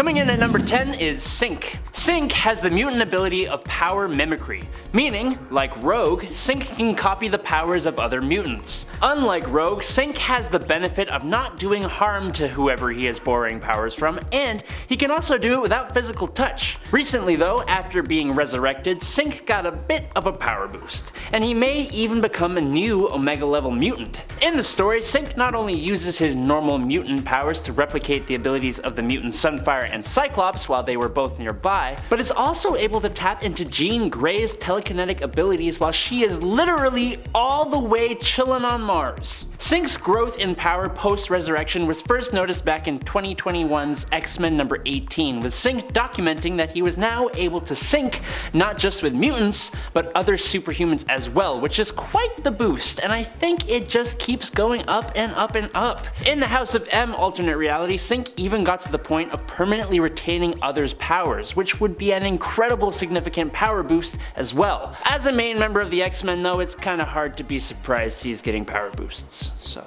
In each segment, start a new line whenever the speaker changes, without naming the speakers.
Coming in at number 10 is SYNCH. SYNCH has the mutant ability of power mimicry, meaning, like Rogue, SYNCH can copy the powers of other mutants. Unlike Rogue, SYNCH has the benefit of not doing harm to whoever he is borrowing powers from, and he can also do it without physical touch. Recently though, after being resurrected, SYNCH got a bit of a power boost, and he may even become a new Omega level mutant. In the story, SYNCH not only uses his normal mutant powers to replicate the abilities of the mutants Sunfire and Cyclops while they were both nearby, but is also able to tap into Jean Grey's telekinetic abilities while she is literally all the way chillin' on Mars. SYNCH's growth in power post-resurrection was first noticed back in 2021's X-Men number 18, with SYNCH documenting that he was now able to sync not just with mutants, but other superhumans as well, which is quite the boost, and I think it just keeps going up and up and up. In the House of M alternate reality, SYNCH even got to the point of permanently retaining others' powers, which would be an incredible significant power boost as well. As a main member of the X-Men though, it's kinda hard to be surprised he's getting power boosts, so.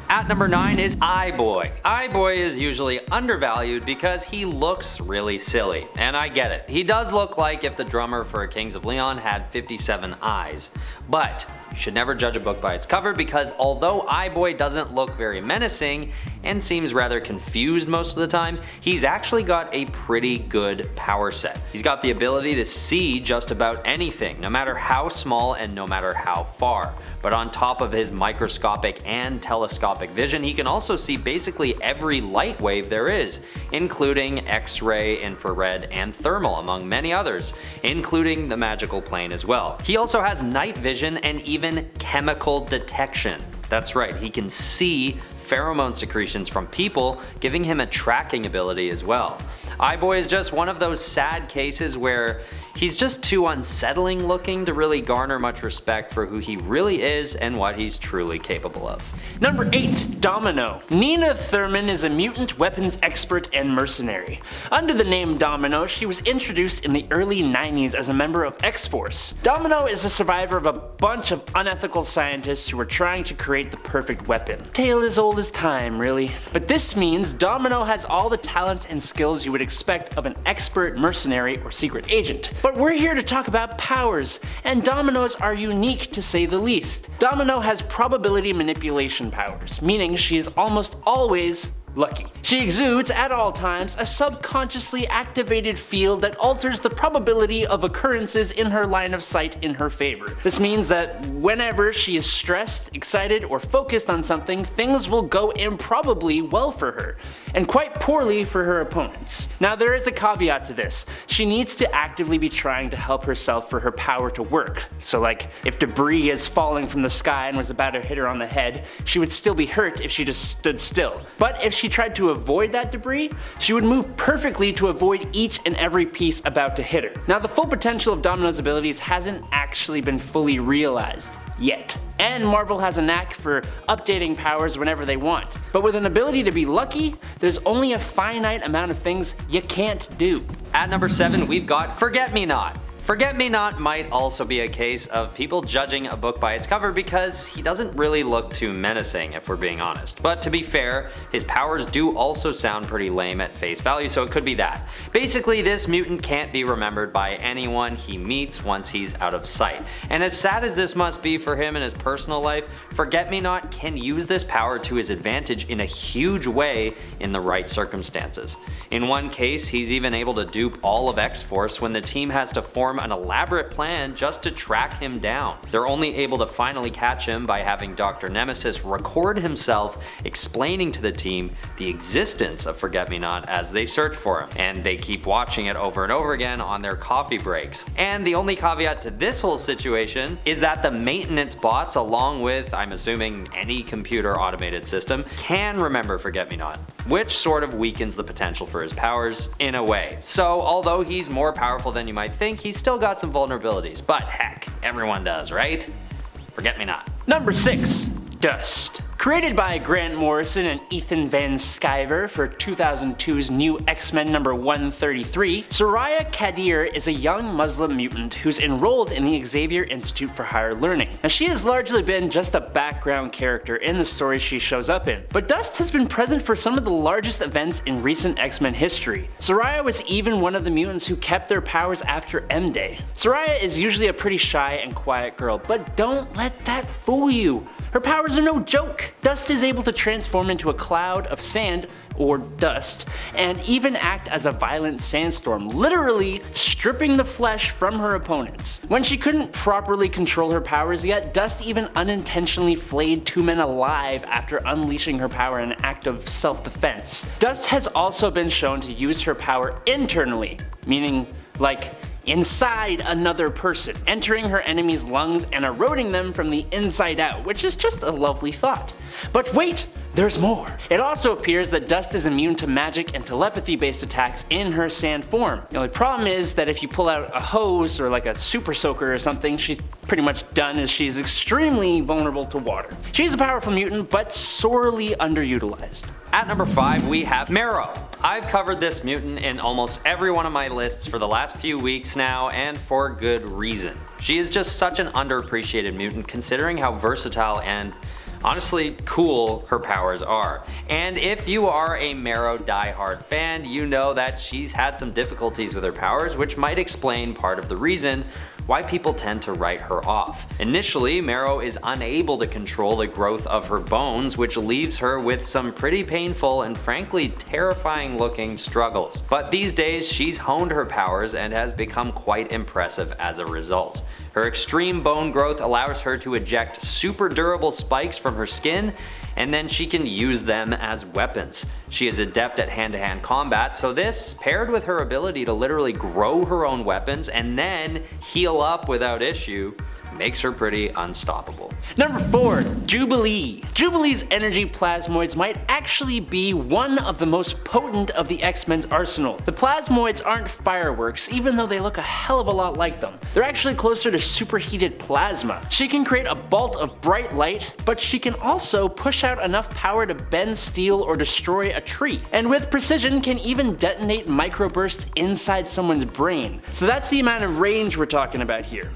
At number 9 is iBoy. iBoy is usually undervalued because he looks really silly, and I get it. He does look like if the drummer for Kings of Leon had 57 eyes, but you should never judge a book by its cover because although iBoy doesn't look very menacing and seems rather confused most of the time, he's actually got a pretty good power set. He's got the ability to see just about anything, no matter how small and no matter how far. But on top of his microscopic and telescopic vision, he can also see basically every light wave there is, including X-ray, infrared, and thermal, among many others, including the magical plane as well. He also has night vision and even chemical detection. That's right, he can see pheromone secretions from people, giving him a tracking ability as well. iBoy is just one of those sad cases where he's just too unsettling looking to really garner much respect for who he really is and what he's truly capable of.
Number 8. Domino. Nina Thurman is a mutant weapons expert and mercenary. Under the name Domino, she was introduced in the early 90s as a member of X-Force. Domino is a survivor of a bunch of unethical scientists who were trying to create the perfect weapon. Tale as old as time, really. But this means Domino has all the talents and skills you would expect of an expert mercenary or secret agent. But we're here to talk about powers, and Domino's are unique to say the least. Domino has probability manipulation powers, meaning she is almost always lucky. She exudes at all times a subconsciously activated field that alters the probability of occurrences in her line of sight in her favor. This means that whenever she is stressed, excited, or focused on something, things will go improbably well for her, and quite poorly for her opponents. Now there is a caveat to this. She needs to actively be trying to help herself for her power to work. So like, if debris is falling from the sky and was about to hit her on the head, she would still be hurt if she just stood still. But if she tried to avoid that debris, she would move perfectly to avoid each and every piece about to hit her. Now the full potential of Domino's abilities hasn't actually been fully realized yet, and Marvel has a knack for updating powers whenever they want. But with an ability to be lucky, there's only a finite amount of things you can't do.
At number 7, we've got Forget-Me-Not. Forget-Me-Not might also be a case of people judging a book by its cover because he doesn't really look too menacing, if we're being honest. But to be fair, his powers do also sound pretty lame at face value, so it could be that. Basically, this mutant can't be remembered by anyone he meets once he's out of sight. And as sad as this must be for him in his personal life, Forget-Me-Not can use this power to his advantage in a huge way in the right circumstances. In one case, he's even able to dupe all of X-Force when the team has to form an elaborate plan just to track him down. They're only able to finally catch him by having Dr. Nemesis record himself explaining to the team the existence of Forget-Me-Not as they search for him, and they keep watching it over and over again on their coffee breaks. And the only caveat to this whole situation is that the maintenance bots, along with, I'm assuming, any computer automated system, can remember Forget-Me-Not, which sort of weakens the potential for his powers in a way. So although he's more powerful than you might think, he's still got some vulnerabilities, but heck, everyone does, right? Forget-Me-Not.
Number 6. Dust. Created by Grant Morrison and Ethan Van Sciver for 2002's new X-Men number 133, Soraya Kadir is a young Muslim mutant who's enrolled in the Xavier Institute for Higher Learning. Now, she has largely been just a background character in the stories she shows up in, but Dust has been present for some of the largest events in recent X-Men history. Soraya was even one of the mutants who kept their powers after M-Day. Soraya is usually a pretty shy and quiet girl, but don't let that fool you. Her powers are no joke. Dust is able to transform into a cloud of sand, or dust, and even act as a violent sandstorm, literally stripping the flesh from her opponents. When she couldn't properly control her powers yet, Dust even unintentionally flayed 2 men alive after unleashing her power in an act of self-defense. Dust has also been shown to use her power internally, meaning like inside another person, entering her enemy's lungs and eroding them from the inside out, which is just a lovely thought. But wait! There's more. It also appears that Dust is immune to magic and telepathy based attacks in her sand form. The only problem is that if you pull out a hose or like a super soaker or something, she's pretty much done, as she's extremely vulnerable to water. She's a powerful mutant, but sorely underutilized.
At number 5 we have Marrow. I've covered this mutant in almost every one of my lists for the last few weeks now, and for good reason. She is just such an underappreciated mutant considering how versatile and honestly cool her powers are. And if you are a Marrow diehard fan, you know that she's had some difficulties with her powers, which might explain part of the reason why people tend to write her off. Initially, Marrow is unable to control the growth of her bones, which leaves her with some pretty painful and frankly terrifying looking struggles. But these days she's honed her powers and has become quite impressive as a result. Her extreme bone growth allows her to eject super durable spikes from her skin, and then she can use them as weapons. She is adept at hand-to-hand combat, so this, paired with her ability to literally grow her own weapons and then heal up without issue, makes her pretty unstoppable.
Number 4. Jubilee. Jubilee's energy plasmoids might actually be one of the most potent of the X-Men's arsenal. The plasmoids aren't fireworks, even though they look a hell of a lot like them. They're actually closer to superheated plasma. She can create a bolt of bright light, but she can also push out enough power to bend steel or destroy a tree. And with precision can even detonate microbursts inside someone's brain. So that's the amount of range we're talking about here.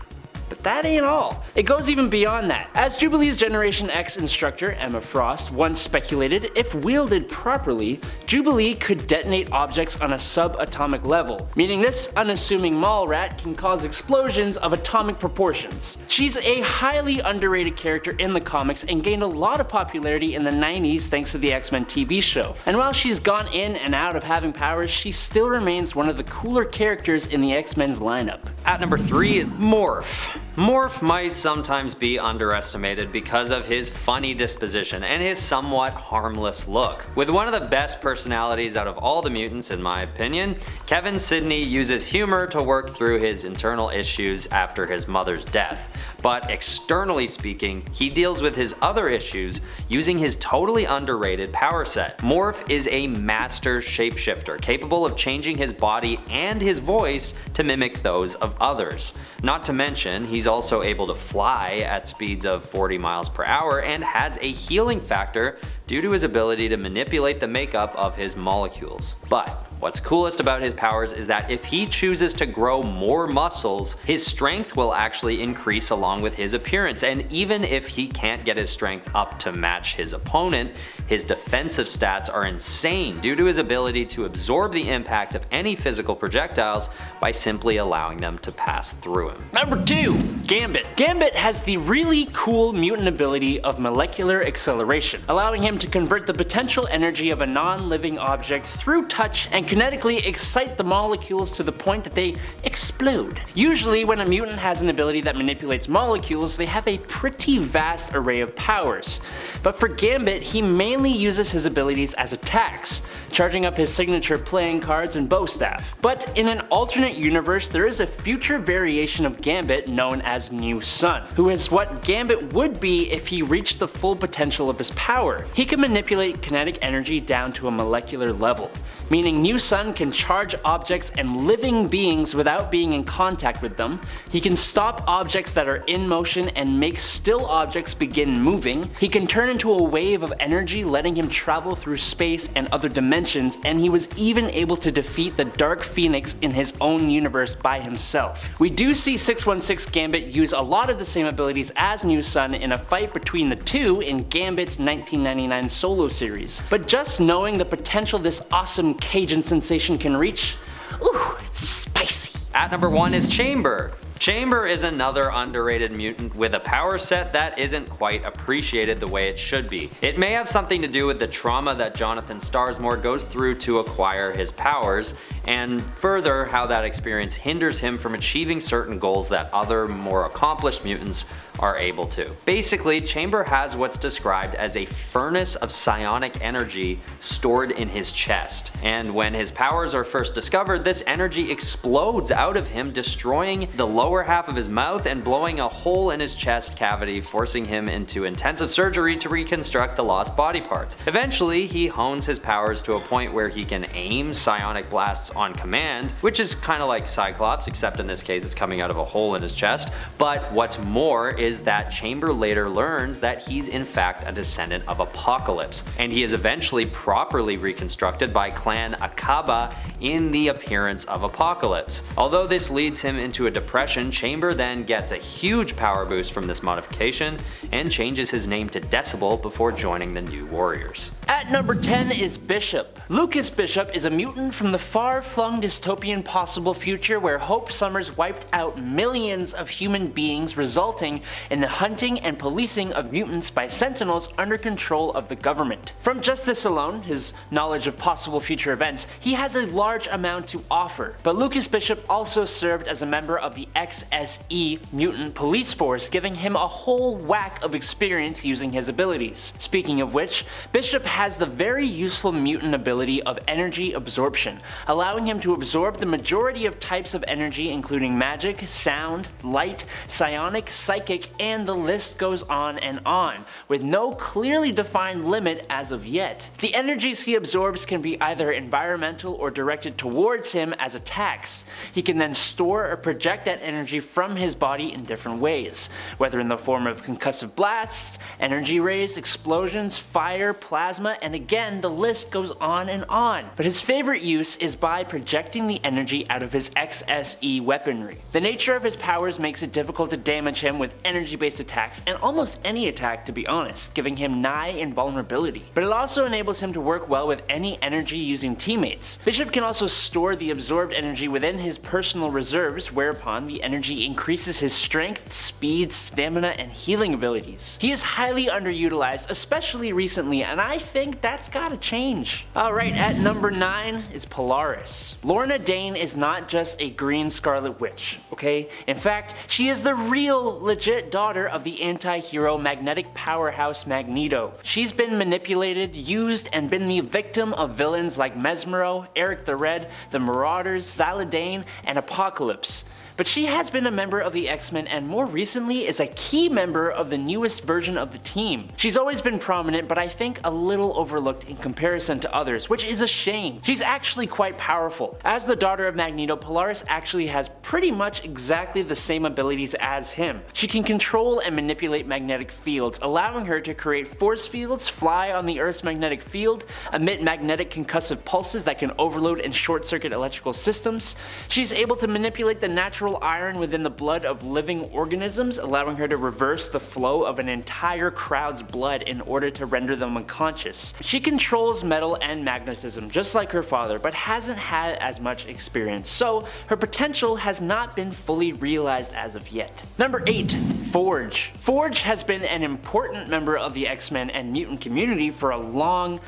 But that ain't all. It goes even beyond that. As Jubilee's Generation X instructor, Emma Frost, once speculated, if wielded properly, Jubilee could detonate objects on a subatomic level, meaning this unassuming mall rat can cause explosions of atomic proportions. She's a highly underrated character in the comics and gained a lot of popularity in the 90s thanks to the X-Men TV show. And while she's gone in and out of having powers, she still remains one of the cooler characters in the X-Men's lineup.
At number 3 is Morph. Morph might sometimes be underestimated because of his funny disposition and his somewhat harmless look. With one of the best personalities out of all the mutants in my opinion, Kevin Sidney uses humor to work through his internal issues after his mother's death. But externally speaking, he deals with his other issues using his totally underrated power set. Morph is a master shapeshifter, capable of changing his body and his voice to mimic those of others. Not to mention, he's also able to fly at speeds of 40 miles per hour and has a healing factor due to his ability to manipulate the makeup of his molecules. But what's coolest about his powers is that if he chooses to grow more muscles, his strength will actually increase along with his appearance, and even if he can't get his strength up to match his opponent, his defensive stats are insane due to his ability to absorb the impact of any physical projectiles by simply allowing them to pass through him.
Number 2. Gambit. Gambit has the really cool mutant ability of molecular acceleration, allowing him to convert the potential energy of a non-living object through touch and kinetically excite the molecules to the point that they explode. Usually when a mutant has an ability that manipulates molecules, they have a pretty vast array of powers. But for Gambit, he mainly mainly uses his abilities as attacks, charging up his signature playing cards and bow staff. But in an alternate universe, there is a future variation of Gambit known as New Sun, who is what Gambit would be if he reached the full potential of his power. He can manipulate kinetic energy down to a molecular level, meaning New Sun can charge objects and living beings without being in contact with them. He can stop objects that are in motion and make still objects begin moving. He can turn into a wave of energy, letting him travel through space and other dimensions, and he was even able to defeat the Dark Phoenix in his own universe by himself. We do see 616 Gambit use a lot of the same abilities as New Sun in a fight between the two in Gambit's 1999 solo series, but just knowing the potential this awesome Cajun sensation can reach, ooh, it's spicy.
At number 1 is Chamber. Chamber is another underrated mutant with a power set that isn't quite appreciated the way it should be. It may have something to do with the trauma that Jonathan Starsmore goes through to acquire his powers, and further how that experience hinders him from achieving certain goals that other more accomplished mutants are able to. Basically, Chamber has what's described as a furnace of psionic energy stored in his chest, and when his powers are first discovered, this energy explodes out of him, destroying the lower half of his mouth and blowing a hole in his chest cavity, forcing him into intensive surgery to reconstruct the lost body parts. Eventually, he hones his powers to a point where he can aim psionic blasts on command, which is kinda like Cyclops, except in this case it's coming out of a hole in his chest. But what's more is that Chamber later learns that he's in fact a descendant of Apocalypse, and he is eventually properly reconstructed by Clan Akaba in the appearance of Apocalypse. Although this leads him into a depression, Chamber then gets a huge power boost from this modification and changes his name to Decibel before joining the New Warriors.
At number 10 is Bishop. Lucas Bishop is a mutant from the far-flung dystopian possible future where Hope Summers wiped out millions of human beings, resulting in the hunting and policing of mutants by sentinels under control of the government. From just this alone, his knowledge of possible future events, he has a large amount to offer. But Lucas Bishop also served as a member of the XSE mutant police force, giving him a whole whack of experience using his abilities. Speaking of which, Bishop has the very useful mutant ability of energy absorption, allowing him to absorb the majority of types of energy, including magic, sound, light, psionic, psychic, and the list goes on and on, with no clearly defined limit as of yet. The energies he absorbs can be either environmental or directed towards him as attacks. He can then store or project that energy from his body in different ways, whether in the form of concussive blasts, energy rays, explosions, fire, plasma, and again the list goes on and on. But his favorite use is by projecting the energy out of his XSE weaponry. The nature of his powers makes it difficult to damage him with energy-based attacks, and almost any attack to be honest, giving him nigh invulnerability. But it also enables him to work well with any energy-using teammates. Bishop can also store the absorbed energy within his personal reserves, whereupon the energy increases his strength, speed, stamina, and healing abilities. He is highly underutilized, especially recently, and I think that's gotta change. Alright, at number 9 is Polaris. Lorna Dane is not just a green Scarlet Witch, okay? In fact, she is the real, legit daughter of the anti-hero magnetic powerhouse Magneto. She's been manipulated, used, and been the victim of villains like Mesmero, Eric the Red, the Marauders, Zaladane, and Apocalypse. But she has been a member of the X-Men and more recently is a key member of the newest version of the team. She's always been prominent, but I think a little overlooked in comparison to others, which is a shame. She's actually quite powerful. As the daughter of Magneto, Polaris actually has pretty much exactly the same abilities as him. She can control and manipulate magnetic fields, allowing her to create force fields, fly on the Earth's magnetic field, emit magnetic concussive pulses that can overload and short-circuit electrical systems. She's able to manipulate the natural iron within the blood of living organisms, allowing her to reverse the flow of an entire crowd's blood in order to render them unconscious. She controls metal and magnetism just like her father, but hasn't had as much experience, so her potential has not been fully realized as of yet. Number 8. Forge. Forge has been an important member of the X-Men and mutant community for a long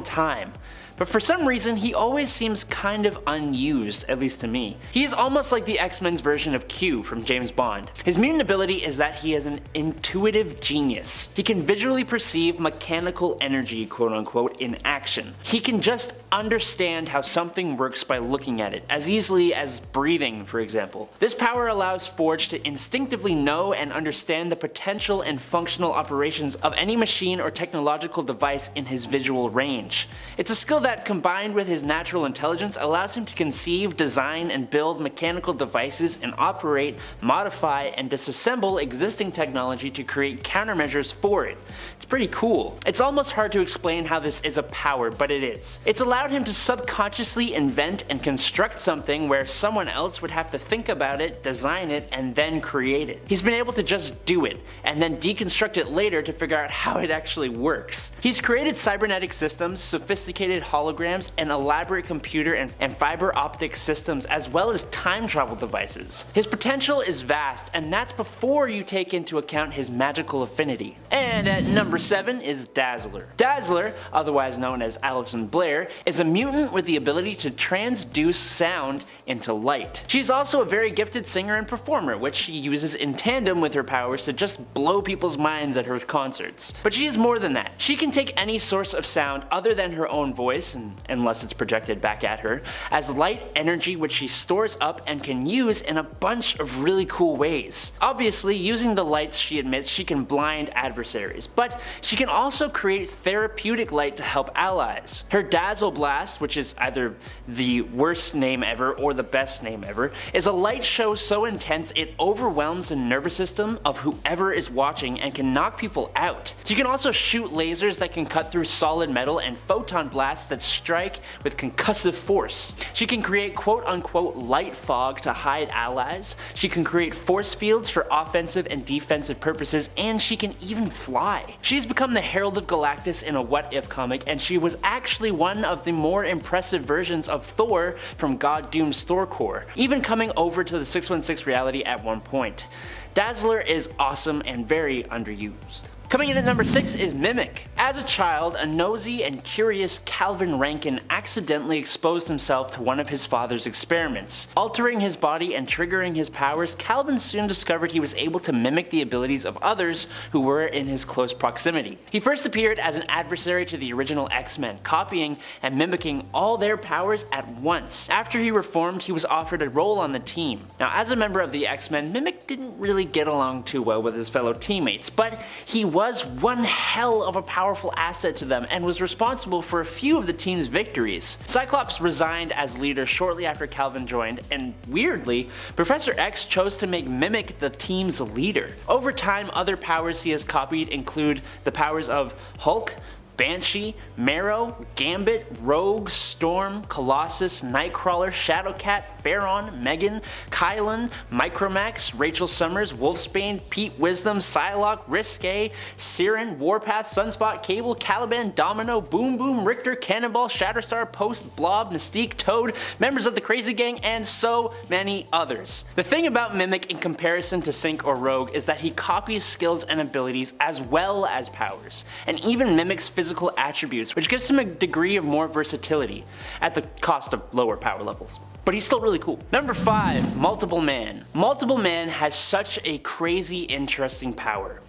time. but for some reason he always seems kind of unused, at least to me. He is almost like the X-Men's version of Q from James Bond. His mutant ability is that he is an intuitive genius. He can visually perceive mechanical energy, quote unquote, in action. He can just understand how something works by looking at it, as easily as breathing, for example. This power allows Forge to instinctively know and understand the potential and functional operations of any machine or technological device in his visual range. It's a skill that, combined with his natural intelligence, allows him to conceive, design, and build mechanical devices and operate, modify, and disassemble existing technology to create countermeasures for it. It's pretty cool. It's almost hard to explain how this is a power, but it is. It's allowed him to subconsciously invent and construct something where someone else would have to think about it, design it, and then create it. He's been able to just do it, and then deconstruct it later to figure out how it actually works. He's created cybernetic systems, sophisticated holograms, and elaborate computer and fiber optic systems, as well as time travel devices. His potential is vast, and that's before you take into account his magical affinity. And at number 7 is Dazzler. Dazzler, otherwise known as Alison Blair, is a mutant with the ability to transduce sound into light. She's also a very gifted singer and performer, which she uses in tandem with her powers to just blow people's minds at her concerts. But she is more than that. She can take any source of sound other than her own voice, unless it's projected back at her, as light energy which she stores up and can use in a bunch of really cool ways. Obviously, using the lights she emits, she can blind adversaries, but she can also create therapeutic light to help allies. Her Dazzle Blast, which is either the worst name ever or the best name ever, is a light show so intense it overwhelms the nervous system of whoever is watching and can knock people out. She can also shoot lasers that can cut through solid metal and photon blasts that strike with concussive force. She can create quote unquote light fog to hide allies. She can create force fields for offensive and defensive purposes, and she can even fly. She's become the Herald of Galactus in a What If comic, and she was actually one of the more impressive versions of Thor from God Doom's Thor Corps, even coming over to the 616 reality at one point. Dazzler is awesome and very underused. Coming in at number 6 is Mimic. As a child, a nosy and curious Calvin Rankin accidentally exposed himself to one of his father's experiments. Altering his body and triggering his powers, Calvin soon discovered he was able to mimic the abilities of others who were in his close proximity. He first appeared as an adversary to the original X-Men, copying and mimicking all their powers at once. After he reformed, he was offered a role on the team. Now, as a member of the X-Men, Mimic didn't really get along too well with his fellow teammates, but he was one hell of a powerful asset to them and was responsible for a few of the team's victories. Cyclops resigned as leader shortly after Calvin joined, and weirdly, Professor X chose to make Mimic the team's leader. Over time, other powers he has copied include the powers of Hulk, Banshee, Marrow, Gambit, Rogue, Storm, Colossus, Nightcrawler, Shadowcat, Pharaon, Megan, Kylan, Micromax, Rachel Summers, Wolfsbane, Pete Wisdom, Psylocke, Risque, Siren, Warpath, Sunspot, Cable, Caliban, Domino, Boom Boom, Richter, Cannonball, Shatterstar, Post, Blob, Mystique, Toad, members of the Crazy Gang, and so many others. The thing about Mimic in comparison to SYNCH or Rogue is that he copies skills and abilities as well as powers, and even mimics physical attributes, which gives him a degree of more versatility, at the cost of lower power levels. But he's still really cool. Number 5, Multiple Man. Multiple Man has such a crazy interesting power.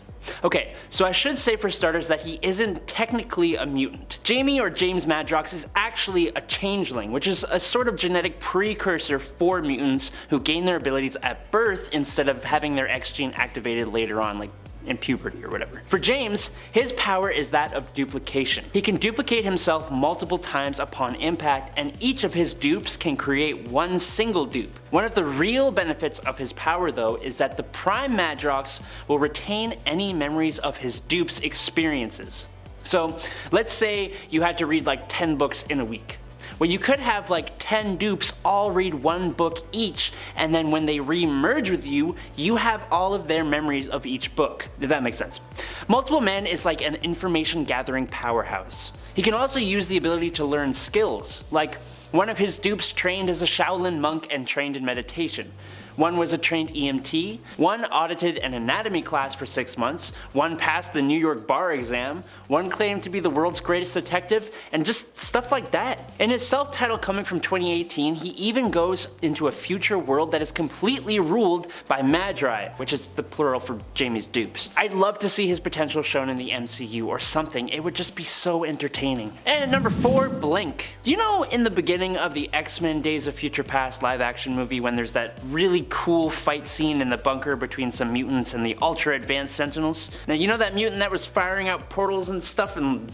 Okay, so I should say for starters that he isn't technically a mutant. Jamie or James Madrox is actually a changeling, which is a sort of genetic precursor for mutants who gain their abilities at birth instead of having their X gene activated later on, like in puberty or whatever. For James, his power is that of duplication. He can duplicate himself multiple times upon impact, and each of his dupes can create one single dupe. One of the real benefits of his power though is that the Prime Madrox will retain any memories of his dupes' experiences. So let's say you had to read like 10 books in a week. Well, you could have like 10 dupes all read one book each, and then when they re-merge with you, you have all of their memories of each book, if that makes sense. Multiple Man is like an information gathering powerhouse. He can also use the ability to learn skills, like one of his dupes trained as a Shaolin monk and trained in meditation, One was a trained EMT, one audited an anatomy class for 6 months, one passed the New York bar exam, one claimed to be the world's greatest detective, and just stuff like that. In his self-titled comic from 2018, he even goes into a future world that is completely ruled by Magi, which is the plural for Jamie's dupes. I'd love to see his potential shown in the MCU or something, it would just be so entertaining. And at number 4, Blink. Do you know in the beginning of the X-Men Days of Future Past live action movie when there's that really cool fight scene in the bunker between some mutants and the ultra advanced Sentinels? Now you know that mutant that was firing out portals and stuff and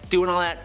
doing all that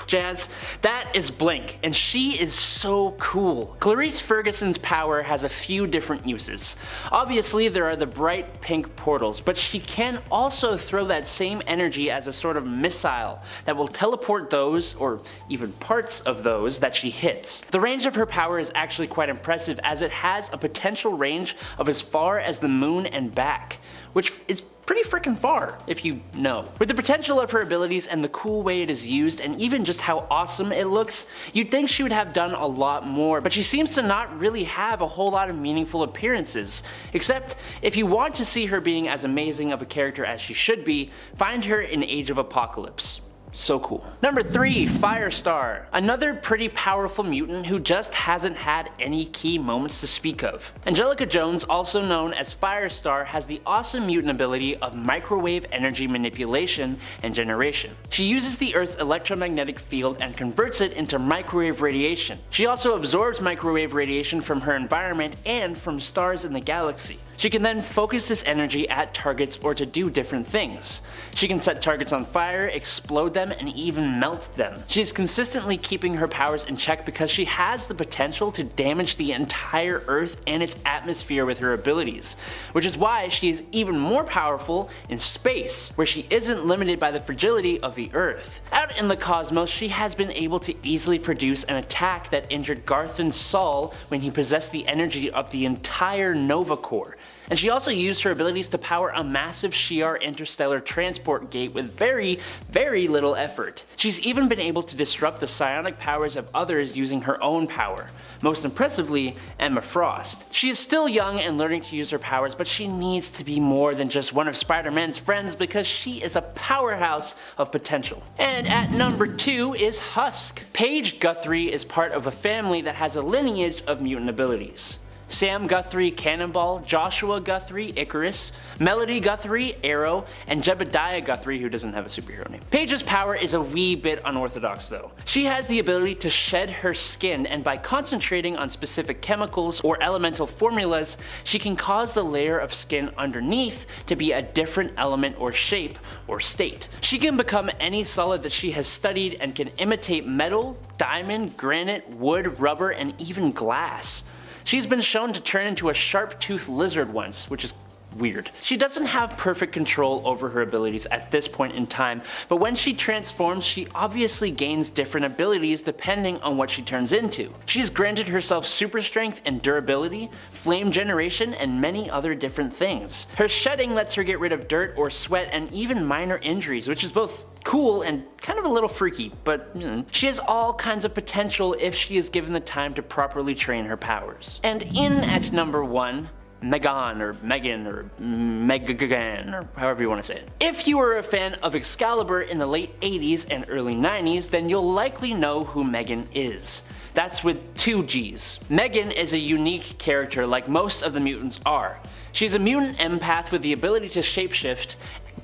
jazz? That is Blink, and she is so cool. Clarice Ferguson's power has a few different uses. Obviously there are the bright pink portals, but she can also throw that same energy as a sort of missile that will teleport those, or even parts of those, that she hits. The range of her power is actually quite impressive, as it has a potential range of as far as the moon and back, which is pretty freaking far, if you know. With the potential of her abilities and the cool way it is used, and even just how awesome it looks, you'd think she would have done a lot more, but she seems to not really have a whole lot of meaningful appearances. Except, if you want to see her being as amazing of a character as she should be, find her in Age of Apocalypse. So cool. Number 3, FIRESTAR. Another pretty powerful mutant who just hasn't had any key moments to speak of. Angelica Jones, also known as FIRESTAR, has the awesome mutant ability of microwave energy manipulation and generation. She uses the Earth's electromagnetic field and converts it into microwave radiation. She also absorbs microwave radiation from her environment and from stars in the galaxy. She can then focus this energy at targets or to do different things. She can set targets on fire, explode them, and even melt them. She's consistently keeping her powers in check because she has the potential to damage the entire Earth and its atmosphere with her abilities, which is why she is even more powerful in space, where she isn't limited by the fragility of the Earth. Out in the cosmos, she has been able to easily produce an attack that injured Garthon Saul when he possessed the energy of the entire Nova Corps. And she also used her abilities to power a massive Shi'ar interstellar transport gate with very little effort. She's even been able to disrupt the psionic powers of others using her own power. Most impressively, Emma Frost. She is still young and learning to use her powers, but she needs to be more than just one of Spider-Man's friends because she is a powerhouse of potential. And at number 2 is HUSK. Paige Guthrie is part of a family that has a lineage of mutant abilities. Sam Guthrie, Cannonball, Joshua Guthrie, Icarus, Melody Guthrie, Arrow, and Jebediah Guthrie, who doesn't have a superhero name. Paige's power is a wee bit unorthodox though. She has the ability to shed her skin, and by concentrating on specific chemicals or elemental formulas, she can cause the layer of skin underneath to be a different element or shape or state. She can become any solid that she has studied and can imitate metal, diamond, granite, wood, rubber, and even glass. She's been shown to turn into a sharp-toothed lizard once, which is weird. She doesn't have perfect control over her abilities at this point in time, but when she transforms, she obviously gains different abilities depending on what she turns into. She's granted herself super strength and durability, flame generation, and many other different things. Her shedding lets her get rid of dirt or sweat and even minor injuries, which is both cool and kind of a little freaky, but she has all kinds of potential if she is given the time to properly train her powers. And in at number 1, Megan or Megan or Megagan or however you want to say it. If you were a fan of Excalibur in the late 80s and early 90s, then you'll likely know who Megan is. That's with 2 G's. Megan is a unique character like most of the mutants are. She's a mutant empath with the ability to shapeshift,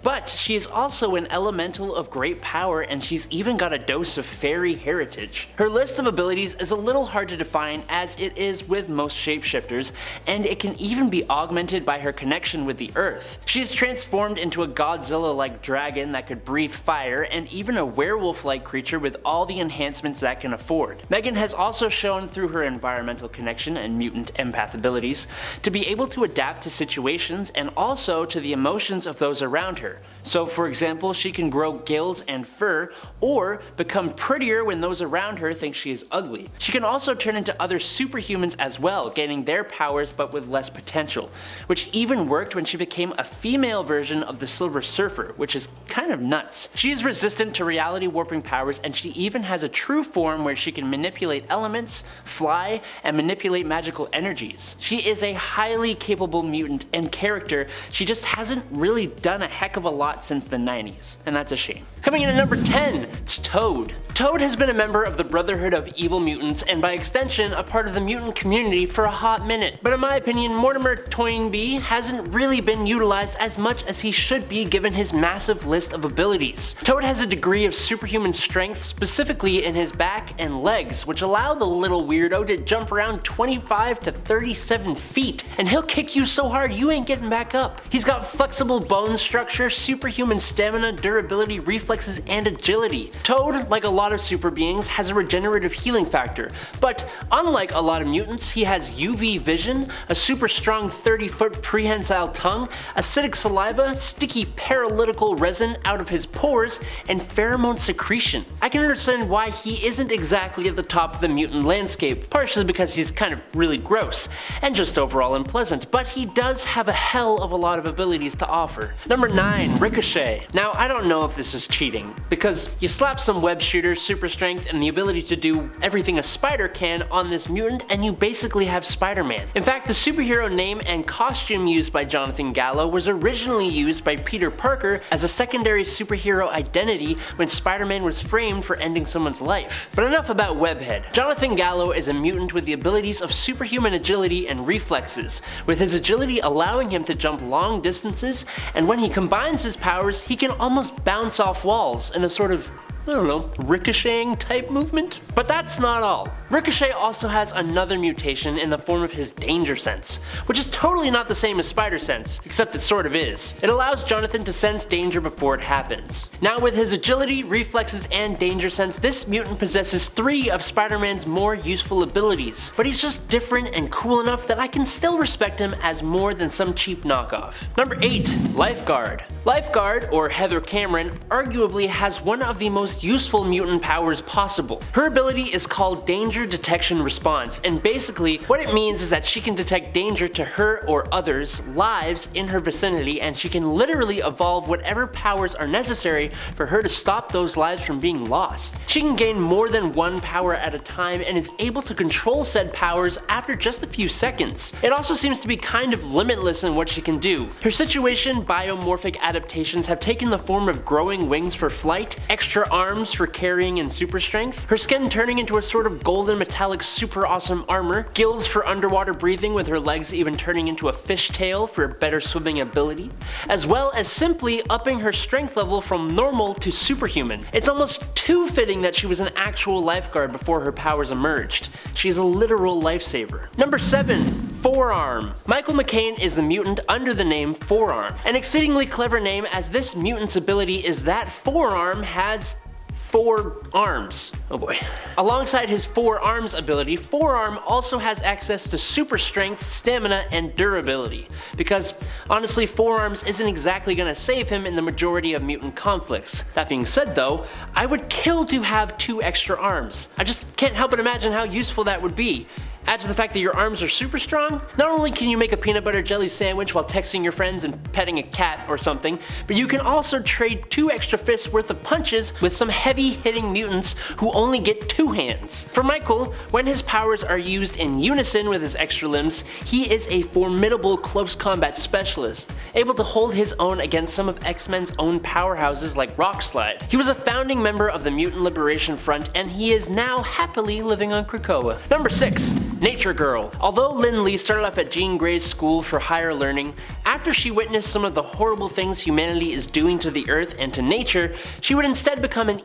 but she is also an elemental of great power, and she's even got a dose of fairy heritage. Her list of abilities is a little hard to define, as it is with most shapeshifters, and it can even be augmented by her connection with the earth. She is transformed into a Godzilla-like dragon that could breathe fire, and even a werewolf-like creature with all the enhancements that can afford. Megan has also shown through her environmental connection and mutant empath abilities to be able to adapt to situations and also to the emotions of those around her. her. So for example, she can grow gills and fur, or become prettier when those around her think she is ugly. She can also turn into other superhumans as well, gaining their powers but with less potential, which even worked when she became a female version of the Silver Surfer, which is kind of nuts. She is resistant to reality warping powers, and she even has a true form where she can manipulate elements, fly, and manipulate magical energies. She is a highly capable mutant and character. She just hasn't really done a heck of a lot since the 90s, and that's a shame. Coming in at number 10, it's Toad. Toad has been a member of the Brotherhood of Evil Mutants, and by extension, a part of the mutant community for a hot minute. But in my opinion, Mortimer Toynbee hasn't really been utilized as much as he should be given his massive list of abilities. Toad has a degree of superhuman strength, specifically in his back and legs, which allow the little weirdo to jump around 25 to 37 feet, and he'll kick you so hard you ain't getting back up. He's got flexible bone structure, superhuman stamina, durability, reflexes, and agility. Toad, like a lot of super beings, has a regenerative healing factor, but unlike a lot of mutants, he has UV vision, a super strong 30-foot prehensile tongue, acidic saliva, sticky paralytical resin out of his pores, and pheromone secretion. I can understand why he isn't exactly at the top of the mutant landscape, partially because he's kind of really gross, and just overall unpleasant, but he does have a hell of a lot of abilities to offer. Number 9, Ricochet. Now, I don't know if this is cheating, because you slap some web shooters, super strength, and the ability to do everything a spider can on this mutant, and you basically have Spider-Man. In fact, the superhero name and costume used by Jonathan Gallo was originally used by Peter Parker as a secondary superhero identity when Spider-Man was framed for ending someone's life. But enough about Webhead. Jonathan Gallo is a mutant with the abilities of superhuman agility and reflexes, with his agility allowing him to jump long distances, and when he combines his powers, he can almost bounce off walls in a sort of, I don't know, ricocheting type movement? But that's not all. Ricochet also has another mutation in the form of his danger sense, which is totally not the same as spider sense, except it sort of is. It allows Jonathan to sense danger before it happens. Now with his agility, reflexes, and danger sense, this mutant possesses 3 of Spider-Man's more useful abilities, but he's just different and cool enough that I can still respect him as more than some cheap knockoff. Number 8, LIFEGUARD. LIFEGUARD, or Heather Cameron, arguably has one of the most useful mutant powers possible. Her ability is called Danger Detection Response, and basically what it means is that she can detect danger to her or others' lives in her vicinity, and she can literally evolve whatever powers are necessary for her to stop those lives from being lost. She can gain more than one power at a time and is able to control said powers after just a few seconds. It also seems to be kind of limitless in what she can do. Her situation biomorphic adaptations have taken the form of growing wings for flight, extra arms for carrying and super strength, her skin turning into a sort of golden metallic super awesome armor, gills for underwater breathing with her legs even turning into a fishtail for better swimming ability, as well as simply upping her strength level from normal to superhuman. It's almost too fitting that she was an actual lifeguard before her powers emerged. She's a literal lifesaver. Number 7, FOREARM. Michael McCain is the mutant under the name FOREARM, an exceedingly clever name as this mutant's ability is that FOREARM has 4 arms. Oh boy. Alongside his 4 arms ability, FOREARM also has access to super strength, stamina, and durability. Because honestly, 4 arms isn't exactly gonna save him in the majority of mutant conflicts. That being said though, I would kill to have 2 extra arms. I just can't help but imagine how useful that would be. Add to the fact that your arms are super strong, not only can you make a peanut butter jelly sandwich while texting your friends and petting a cat or something, but you can also trade 2 extra fists worth of punches with some heavy hitting mutants who only get 2 hands. For Michael, when his powers are used in unison with his extra limbs, he is a formidable close combat specialist, able to hold his own against some of X-Men's own powerhouses like Rockslide. He was a founding member of the Mutant Liberation Front, and he is now happily living on Krakoa. Number 6. Nature Girl. Although Lynn Lee started off at Jean Grey's School for Higher Learning, after she witnessed some of the horrible things humanity is doing to the earth and to nature, she would instead become an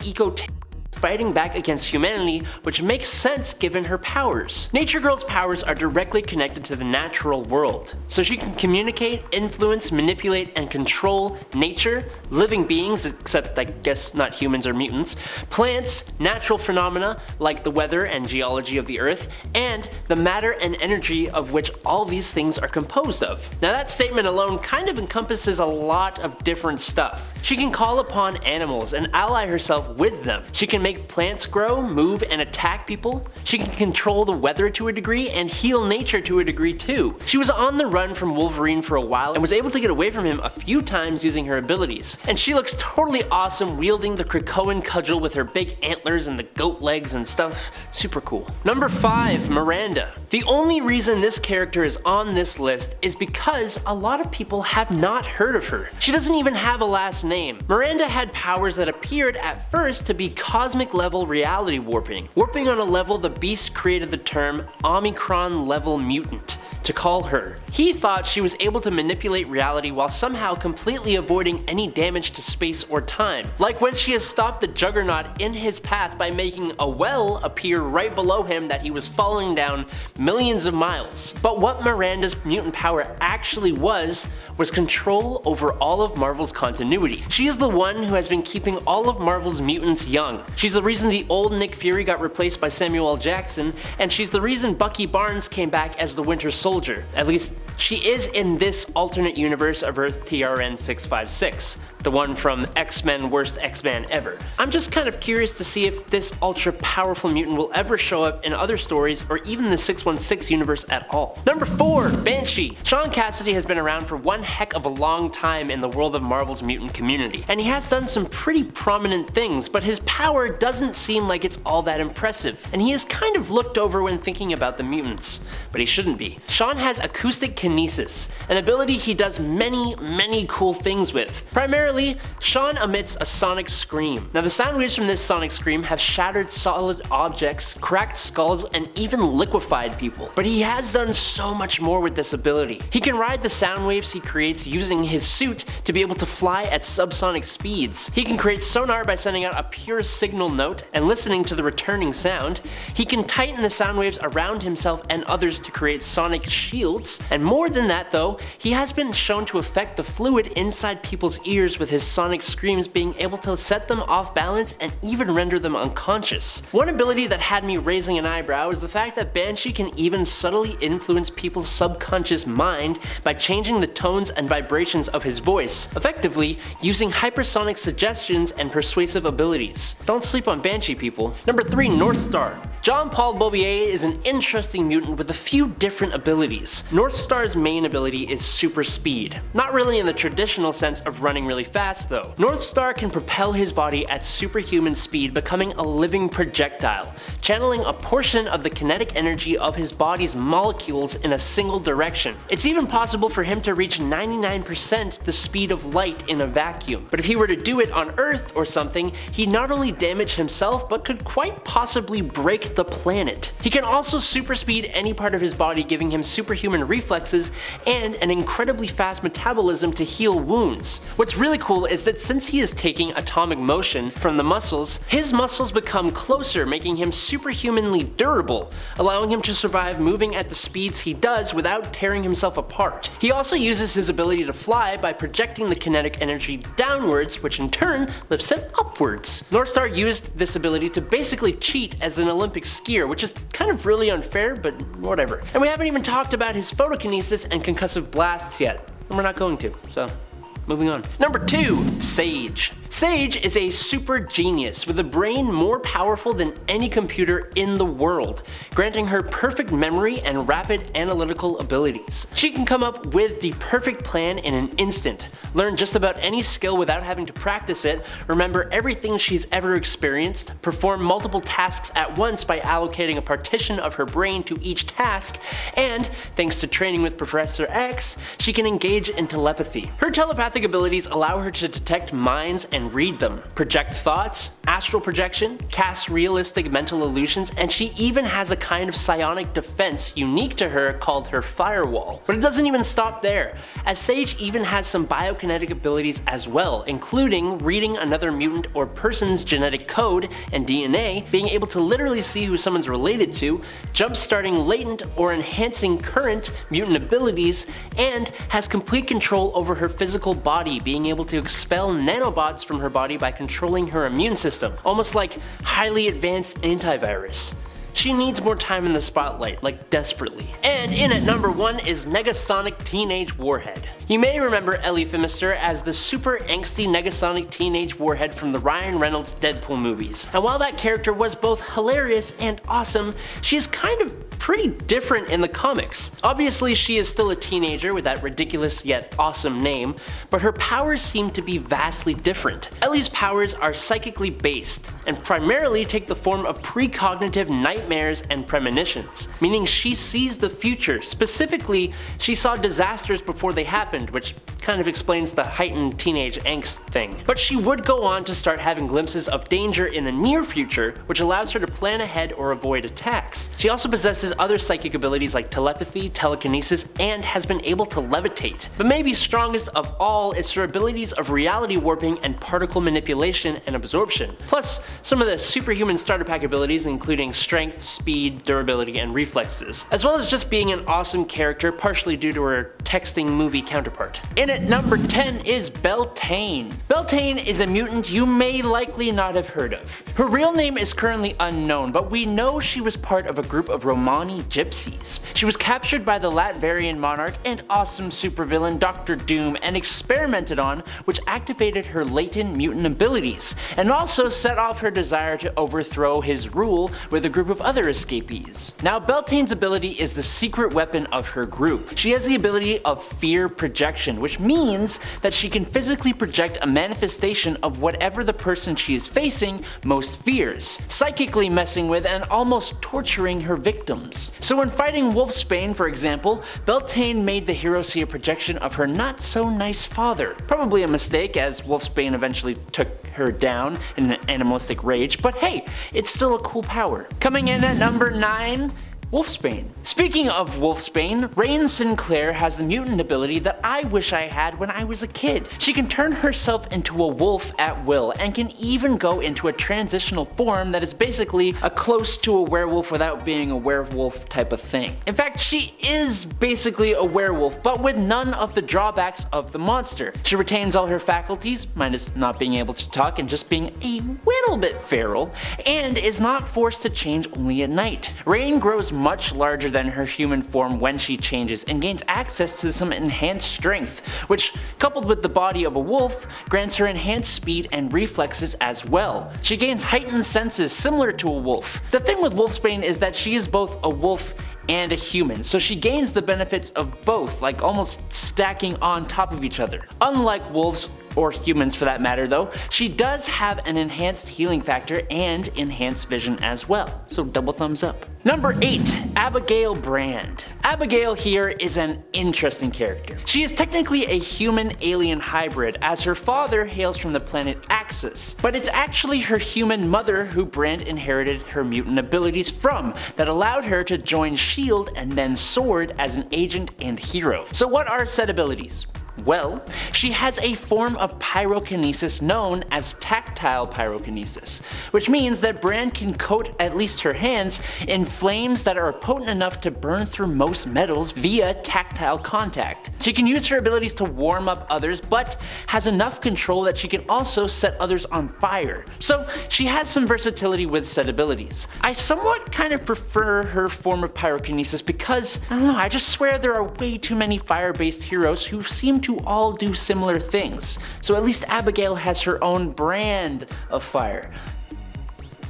fighting back against humanity, which makes sense given her powers. Nature Girl's powers are directly connected to the natural world, so she can communicate, influence, manipulate, and control nature, living beings, except I guess not humans or mutants, plants, natural phenomena like the weather and geology of the earth, and the matter and energy of which all these things are composed of. Now that statement alone kind of encompasses a lot of different stuff. She can call upon animals and ally herself with them. She can make plants grow, move, and attack people. She can control the weather to a degree and heal nature to a degree too. She was on the run from Wolverine for a while and was able to get away from him a few times using her abilities. And she looks totally awesome wielding the Krakoan cudgel with her big antlers and the goat legs and stuff. Super cool. Number 5, Miranda. The only reason this character is on this list is because a lot of people have not heard of her. She doesn't even have a last name. Miranda had powers that appeared at first to be cosmic level reality warping. Warping on a level the Beast created the term Omicron level mutant to call her. He thought she was able to manipulate reality while somehow completely avoiding any damage to space or time. Like when she has stopped the Juggernaut in his path by making a well appear right below him that he was falling down millions of miles. But what Miranda's mutant power actually was control over all of Marvel's continuity. She is the one who has been keeping all of Marvel's mutants young. She's the reason the old Nick Fury got replaced by Samuel L. Jackson, and she's the reason Bucky Barnes came back as the Winter Soldier. At least she is in this alternate universe of Earth TRN 656, the one from X-Men Worst X-Man Ever. I'm just kind of curious to see if this ultra powerful mutant will ever show up in other stories or even the 616 universe at all. Number 4, Banshee. Sean Cassidy has been around for one heck of a long time in the world of Marvel's mutant community, and he has done some pretty prominent things, but his power doesn't seem like it's all that impressive, and he is kind of looked over when thinking about the mutants, but he shouldn't be. Sean has acoustic kinesis, an ability he does many cool things with. Primarily, Sean emits a sonic scream. Now the sound waves from this sonic scream have shattered solid objects, cracked skulls, and even liquefied people. But he has done so much more with this ability. He can ride the sound waves he creates using his suit to be able to fly at subsonic speeds. He can create sonar by sending out a pure signal note and listening to the returning sound. He can tighten the sound waves around himself and others to create sonic shields. And more than that though, he has been shown to affect the fluid inside people's ears with his sonic screams, being able to set them off balance and even render them unconscious. One ability that had me raising an eyebrow is the fact that Banshee can even subtly influence people's subconscious mind by changing the tones and vibrations of his voice, effectively using hypersonic suggestions and persuasive abilities. Don't sleep on Banshee, people. Number 3, NORTHSTAR. Jean-Paul Beaubier is an interesting mutant with a few different abilities. NORTHSTAR's main ability is super speed. Not really in the traditional sense of running really fast though. NORTHSTAR can propel his body at superhuman speed, becoming a living projectile, channeling a portion of the kinetic energy of his body's molecules in a single direction. It's even possible for him to reach 99% the speed of light in a vacuum. But if he were to do it on Earth or something, he'd not only damage himself, but could quite possibly break the planet. He can also super speed any part of his body, giving him superhuman reflexes and an incredibly fast metabolism to heal wounds. What's really cool is that since he is taking atomic motion from the muscles, his muscles become closer, making him superhumanly durable, allowing him to survive moving at the speeds he does without tearing himself apart. He also uses his ability to fly by projecting the kinetic energy downwards, which in turn lifts him upwards. NORTHSTAR used this ability to basically cheat as an Olympic skier, which is kind of really unfair, but whatever. And we haven't even talked about his photokinesis and concussive blasts yet, and we're not going to, so moving on. Number 2, Sage. Sage is a super genius with a brain more powerful than any computer in the world, granting her perfect memory and rapid analytical abilities. She can come up with the perfect plan in an instant, learn just about any skill without having to practice it, remember everything she's ever experienced, perform multiple tasks at once by allocating a partition of her brain to each task, and, thanks to training with Professor X, she can engage in telepathy. Her telepathic telepathic abilities allow her to detect minds and read them, project thoughts, astral projection, cast realistic mental illusions, and she even has a kind of psionic defense unique to her called her firewall. But it doesn't even stop there, as Sage even has some biokinetic abilities as well, including reading another mutant or person's genetic code and DNA, being able to literally see who someone's related to, jump-starting latent or enhancing current mutant abilities, and has complete control over her physical body, being able to expel nanobots from her body by controlling her immune system, almost like highly advanced antivirus. She needs more time in the spotlight, like desperately. And in at number 1 is Negasonic Teenage Warhead. You may remember Ellie Phimister as the super angsty Negasonic Teenage Warhead from the Ryan Reynolds Deadpool movies. And while that character was both hilarious and awesome, she is kind of pretty different in the comics. Obviously, she is still a teenager with that ridiculous yet awesome name, but her powers seem to be vastly different. Ellie's powers are psychically based, and primarily take the form of precognitive nightmares and premonitions, meaning she sees the future. Specifically, she saw disasters before they happened, which kind of explains the heightened teenage angst thing. But she would go on to start having glimpses of danger in the near future, which allows her to plan ahead or avoid attacks. She also possesses other psychic abilities like telepathy, telekinesis, and has been able to levitate. But maybe strongest of all is her abilities of reality warping and particle manipulation and absorption. Plus, some of the superhuman starter pack abilities including strength, speed, durability, and reflexes, as well as just being an awesome character partially due to her texting movie counterpart. In at number 10 is Beltane. Beltane is a mutant you may likely not have heard of. Her real name is currently unknown, but we know she was part of a group of Romani gypsies. She was captured by the Latverian monarch and awesome supervillain Dr. Doom and experimented on, which activated her latent mutant abilities, and also set off her desire to overthrow his rule with a group of other escapees. Now, Beltane's ability is the secret weapon of her group. She has the ability of fear projection, which means that she can physically project a manifestation of whatever the person she is facing most fears, psychically messing with and almost torturing her victims. So when fighting WOLFSBANE, for example, Beltane made the hero see a projection of her not so nice father. Probably a mistake, as WOLFSBANE eventually took her down in an animalistic rage, but hey, it's still a cool power. Coming in at number 9, WOLFSBANE. Speaking of WOLFSBANE, Rain Sinclair has the mutant ability that I wish I had when I was a kid. She can turn herself into a wolf at will, and can even go into a transitional form that is basically a close to a werewolf without being a werewolf type of thing. In fact, she is basically a werewolf, but with none of the drawbacks of the monster. She retains all her faculties, minus not being able to talk and just being a little bit feral, and is not forced to change only at night. Rain grows much larger than her human form when she changes, and gains access to some enhanced strength, which, coupled with the body of a wolf, grants her enhanced speed and reflexes as well. She gains heightened senses similar to a wolf. The thing with WOLFSBANE is that she is both a wolf and a human, so she gains the benefits of both, like almost stacking on top of each other. Unlike wolves, or humans for that matter though, she does have an enhanced healing factor and enhanced vision as well, so double thumbs up. Number 8, Abigail Brand. Abigail here is an interesting character. She is technically a human-alien hybrid, as her father hails from the planet Axis, but it's actually her human mother who Brand inherited her mutant abilities from, that allowed her to join S.H.I.E.L.D. and then SWORD as an agent and hero. So what are said abilities? Well, she has a form of pyrokinesis known as tactile pyrokinesis, which means that Brand can coat at least her hands in flames that are potent enough to burn through most metals via tactile contact. She can use her abilities to warm up others, but has enough control that she can also set others on fire. So she has some versatility with said abilities. I somewhat kind of prefer her form of pyrokinesis because, I don't know, I just swear there are way too many fire-based heroes who seem to all do similar things. So at least Abigail has her own brand of fire.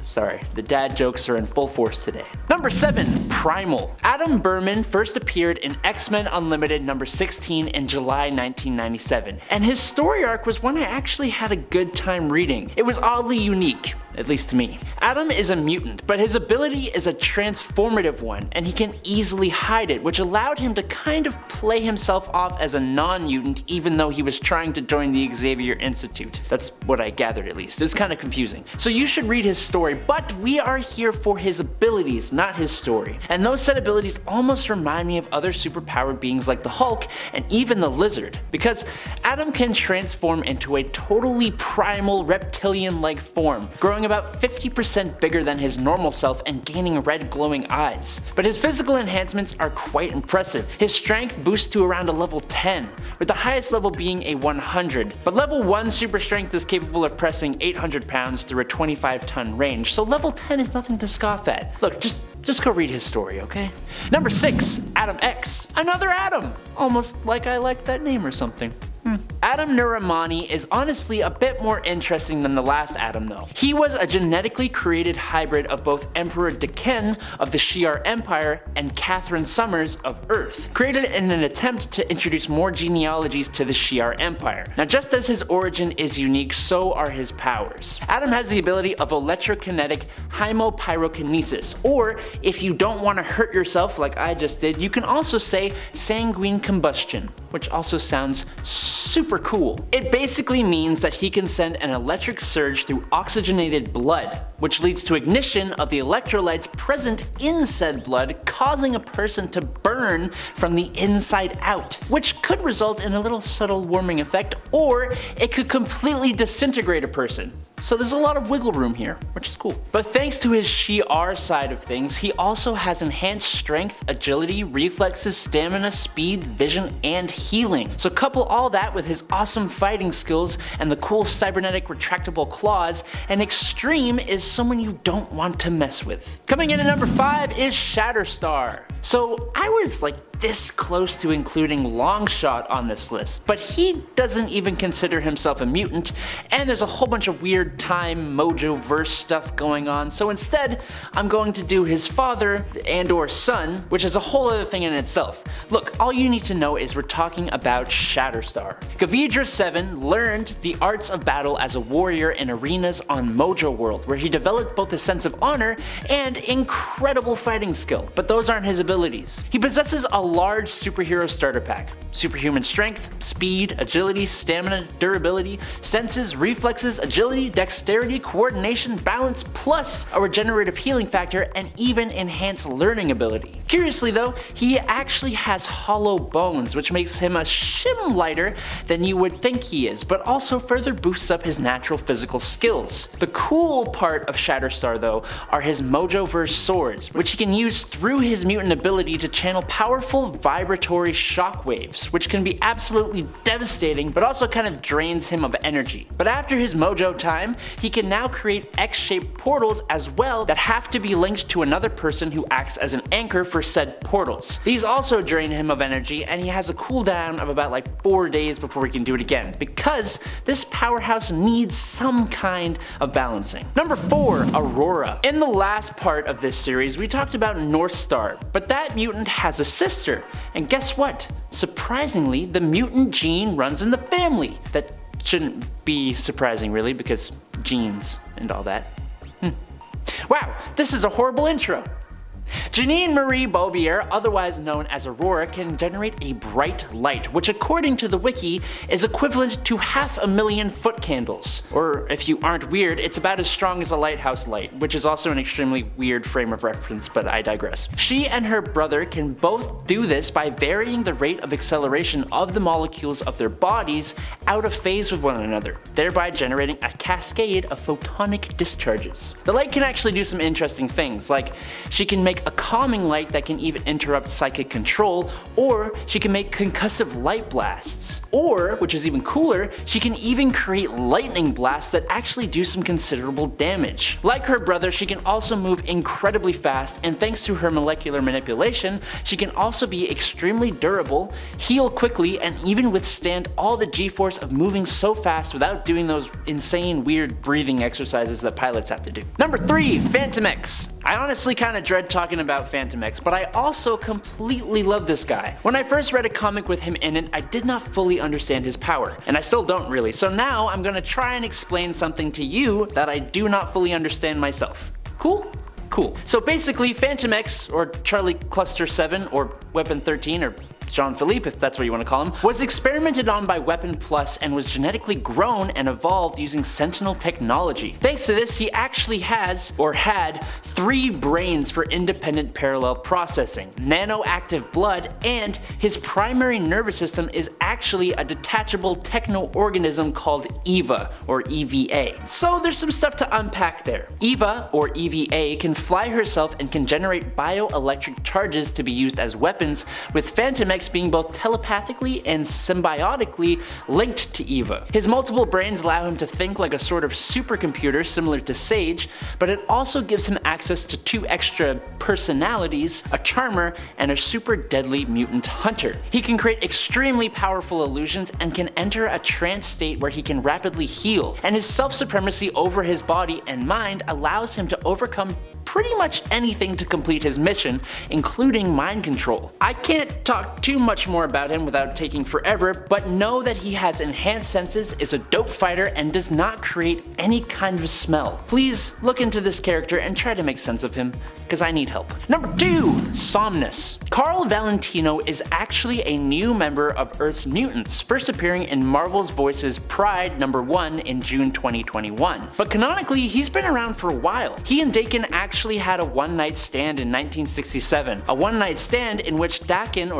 Sorry, the dad jokes are in full force today. Number 7, Primal. Adam Berman first appeared in X-Men Unlimited number 16 in July 1997, and his story arc was one I actually had a good time reading. It was oddly unique. at least to me. Atom is a mutant, but his ability is a transformative one, and he can easily hide it, which allowed him to kind of play himself off as a non-mutant even though he was trying to join the Xavier Institute. That's what I gathered at least. It was kind of confusing. So you should read his story, but we are here for his abilities, not his story. And those said abilities almost remind me of other superpowered beings like the Hulk and even the Lizard, because Atom can transform into a totally primal reptilian-like form, growing about 50% bigger than his normal self and gaining red glowing eyes. But his physical enhancements are quite impressive. His strength boosts to around a level 10, with the highest level being a 100. But level 1 super strength is capable of pressing 800 pounds through a 25-ton range, so level 10 is nothing to scoff at. Look, just go read his story, okay? Number 6, Atom X. Another Atom! Almost like I liked that name or something. Atom Nuramani is honestly a bit more interesting than the last Atom though. He was a genetically created hybrid of both Emperor Deken of the Shi'ar Empire and Catherine Summers of Earth, created in an attempt to introduce more genealogies to the Shi'ar Empire. Now just as his origin is unique, so are his powers. Atom has the ability of electrokinetic hemopyrokinesis, or if you don't want to hurt yourself like I just did, you can also say sanguine combustion, which also sounds super cool. It basically means that he can send an electric surge through oxygenated blood, which leads to ignition of the electrolytes present in said blood, causing a person to burn from the inside out, which could result in a little subtle warming effect, or it could completely disintegrate a person. So there's a lot of wiggle room here, which is cool. But thanks to his Shi'ar side of things, he also has enhanced strength, agility, reflexes, stamina, speed, vision, and healing. So couple all that with his awesome fighting skills and the cool cybernetic retractable claws, and Extreme is someone you don't want to mess with. Coming in at number 5 is SHATTERSTAR. So I was like this close to including Longshot on this list, but he doesn't even consider himself a mutant, and there's a whole bunch of weird time mojo verse stuff going on, so instead I'm going to do his father and or son, which is a whole other thing in itself. Look, all you need to know is we're talking about SHATTERSTAR. Gavidra 7 learned the arts of battle as a warrior in arenas on Mojo World, where he developed both a sense of honor and incredible fighting skill, but those aren't his abilities. He possesses a large superhero starter pack: superhuman strength, speed, agility, stamina, durability, senses, reflexes, agility, dexterity, coordination, balance, plus a regenerative healing factor and even enhanced learning ability. Curiously though, he actually has hollow bones, which makes him a shim lighter than you would think he is, but also further boosts up his natural physical skills. The cool part of SHATTERSTAR though are his Mojoverse swords, which he can use through his mutant ability to channel powerful vibratory shockwaves, which can be absolutely devastating but also kind of drains him of energy. But after his Mojo time, he can now create X-shaped portals as well that have to be linked to another person who acts as an anchor for said portals. These also drain him of energy, and he has a cooldown of about like 4 days before he can do it again, because this powerhouse needs some kind of balancing. Number 4, Aurora. In the last part of this series, we talked about NORTHSTAR, but that mutant has a sister. And guess what? Surprisingly, the mutant gene runs in the family. That shouldn't be surprising really, because genes and all that. Wow, this is a horrible intro. Janine Marie Beaubier, otherwise known as Aurora, can generate a bright light, which according to the wiki is equivalent to 500,000 foot candles. Or if you aren't weird, it's about as strong as a lighthouse light, which is also an extremely weird frame of reference, but I digress. She and her brother can both do this by varying the rate of acceleration of the molecules of their bodies out of phase with one another, thereby generating a cascade of photonic discharges. The light can actually do some interesting things, like she can make a calming light that can even interrupt psychic control, or she can make concussive light blasts. Or, which is even cooler, she can even create lightning blasts that actually do some considerable damage. Like her brother, she can also move incredibly fast, and thanks to her molecular manipulation, she can also be extremely durable, heal quickly, and even withstand all the g-force of moving so fast without doing those insane weird breathing exercises that pilots have to do. Number 3, FANTOMEX. I honestly kinda dread talking about FANTOMEX, but I also completely love this guy. When I first read a comic with him in it, I did not fully understand his power, and I still don't really, so now I'm gonna try and explain something to you that I do not fully understand myself. Cool? Cool. So basically, FANTOMEX, or Charlie Cluster 7, or Weapon 13, or Jean-Philippe, if that's what you want to call him, was experimented on by Weapon Plus and was genetically grown and evolved using Sentinel technology. Thanks to this, he actually has, or had, 3 brains for independent parallel processing, nanoactive blood, and his primary nervous system is actually a detachable techno-organism called EVA, or EVA. So there's some stuff to unpack there. EVA, or EVA, can fly herself and can generate bioelectric charges to be used as weapons, with FANTOMEX being both telepathically and symbiotically linked to EVA. His multiple brains allow him to think like a sort of supercomputer similar to Sage, but it also gives him access to 2 extra personalities, a charmer and a super deadly mutant hunter. He can create extremely powerful illusions and can enter a trance state where he can rapidly heal, and his self-supremacy over his body and mind allows him to overcome pretty much anything to complete his mission, including mind control. I can't talk too much more about him without taking forever, but know that he has enhanced senses, is a dope fighter, and does not create any kind of smell. Please look into this character and try to make sense of him, because I need help. Number 2. Somnus. Carl Valentino is actually a new member of Earth's Mutants, first appearing in Marvel's Voices Pride #1 in June 2021. But canonically, he's been around for a while. He and Dakin actually had a one-night stand in 1967, a one-night stand in which Dakin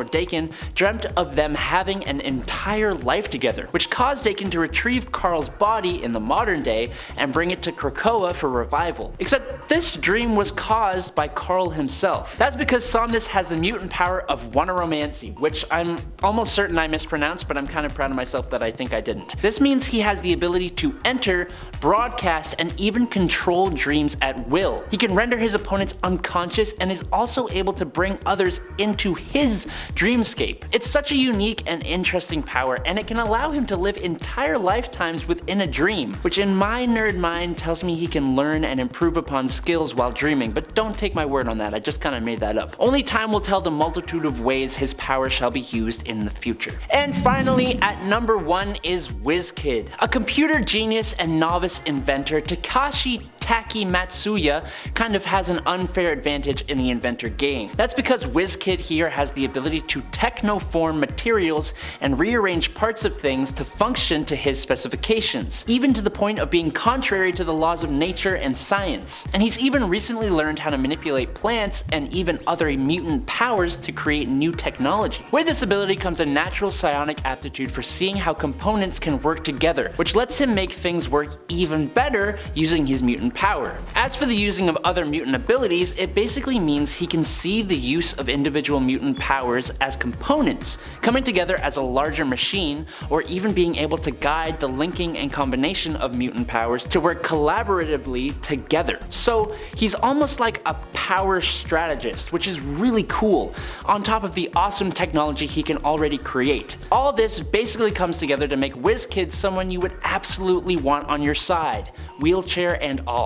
dreamt of them having an entire life together, which caused Dakin to retrieve Carl's body in the modern day and bring it to Krakoa for revival. Except this dream was caused by Carl himself. That's because Somnus has the mutant power of Wannaromancy, which I'm almost certain I mispronounced, but I'm kind of proud of myself that I think I didn't. This means he has the ability to enter, broadcast, and even control dreams at will. He can render his opponents unconscious and is also able to bring others into his dreamscape. It's such a unique and interesting power, and it can allow him to live entire lifetimes within a dream, which in my nerd mind tells me he can learn and improve upon skills while dreaming, but don't take my word on that, I just kinda made that up. Only time will tell the multitude of ways his power shall be used in the future. And finally, at number 1 is WizKid. A computer genius and novice inventor, Takashi Taki Matsuya kind of has an unfair advantage in the inventor game. That's because WizKid here has the ability to technoform materials and rearrange parts of things to function to his specifications, even to the point of being contrary to the laws of nature and science. And he's even recently learned how to manipulate plants and even other mutant powers to create new technology. With this ability comes a natural psionic aptitude for seeing how components can work together, which lets him make things work even better using his mutant power. As for the using of other mutant abilities, it basically means he can see the use of individual mutant powers as components, coming together as a larger machine, or even being able to guide the linking and combination of mutant powers to work collaboratively together. So he's almost like a power strategist, which is really cool, on top of the awesome technology he can already create. All this basically comes together to make WizKid someone you would absolutely want on your side, wheelchair and all.